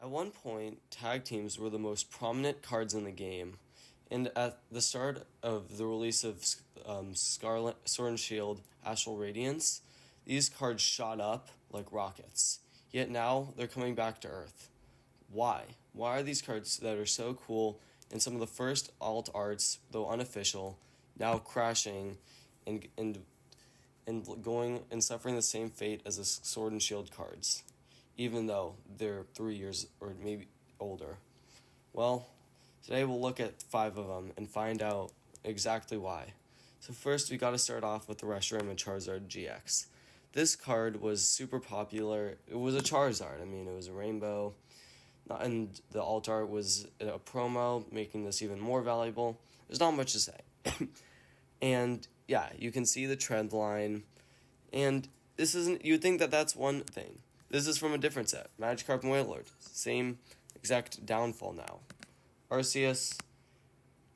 At one point, tag teams were the most prominent cards in the game, and at the start of the release of Scarlet Sword and Shield Astral Radiance, these cards shot up like rockets. Yet now they're coming back to Earth. Why? Why are these cards that are so cool and some of the first alt arts, though unofficial, now crashing and going and suffering the same fate as the Sword and Shield cards, even though they're 3 years or maybe older? Well, today we'll look at 5 of them and find out exactly why. So first, we got to start off with the Reshiram Charizard GX. This card was super popular. It was a Charizard. I mean, it was a rainbow. And the alt art was a promo, making this even more valuable. There's not much to say. And yeah, you can see the trend line. And this isn't, you'd think that that's one thing. This is from a different set. Magikarp and Wailord. Same exact downfall now. Arceus,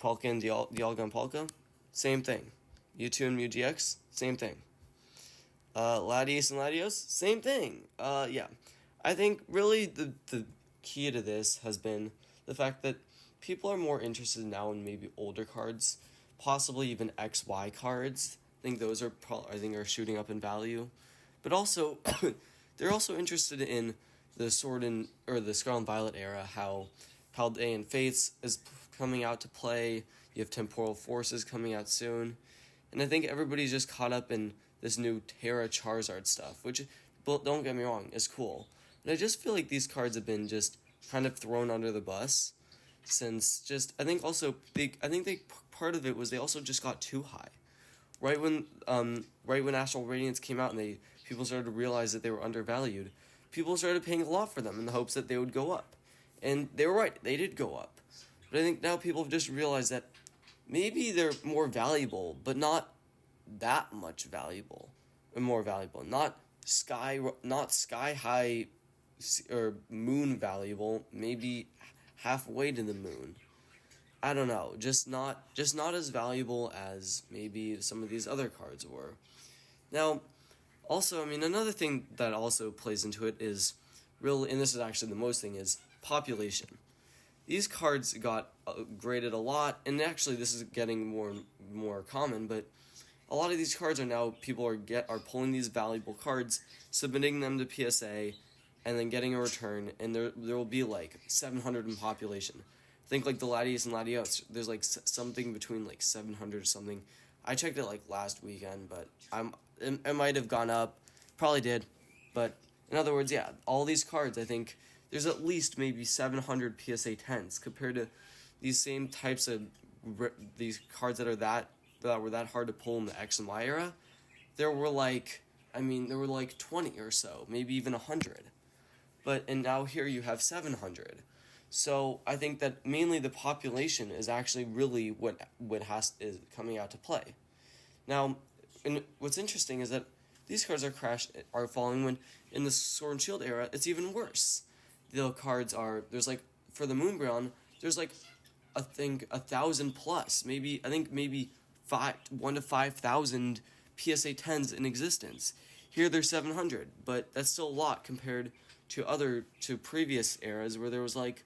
Palkia and Dialga and Palkia. Same thing. Mewtwo and MewGX. Same thing. Latios and Latios, same thing. Yeah. I think really the key to this has been the fact that people are more interested now in maybe older cards, possibly even XY cards. I think those are are shooting up in value. But also, they're also interested in the the Scarlet and Violet era, how Paldea and Fates is coming out to play. You have Temporal Forces coming out soon. And I think everybody's just caught up in this new Terra Charizard stuff, which, don't get me wrong, is cool. But I just feel like these cards have been just kind of thrown under the bus, since I think part of it was they also just got too high. Right when Astral Radiance came out and people started to realize that they were undervalued, people started paying a lot for them in the hopes that they would go up. And they were right, they did go up. But I think now people have just realized that maybe they're more valuable, but not that much valuable. Or more valuable. Not sky high or moon valuable, maybe halfway to the moon. I don't know, just not as valuable as maybe some of these other cards were. Now, also, I mean, another thing that also plays into it is and this is actually the most thing, is population. These cards got graded a lot, and actually this is getting more common, but a lot of these cards are now, people are pulling these valuable cards, submitting them to PSA, and then getting a return, and there will be like 700 in population. Think like the Latios and Latios, there's like something between like 700 or something. I checked it like last weekend, but it might have gone up, probably did, but in other words, yeah, all these cards, I think there's at least maybe 700 PSA 10s compared to these same types of these cards that were that hard to pull in the X and Y era. There were like 20 or so, maybe even 100. And now here you have 700. So I think that mainly the population is actually really what is coming out to play. Now, and what's interesting is that these cards are falling when in the Sword and Shield era it's even worse. The cards there's like for the Moonbreon, there's like 1,000 plus, maybe 1 to 5,000 PSA 10s in existence. Here there's 700, but that's still a lot compared to previous eras where there was like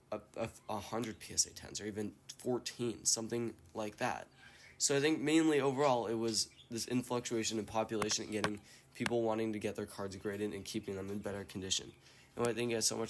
100 PSA 10s or even 14, something like that. So I think mainly overall it was this influctuation in population and getting people wanting to get their cards graded and keeping them in better condition. And I thank you guys so much.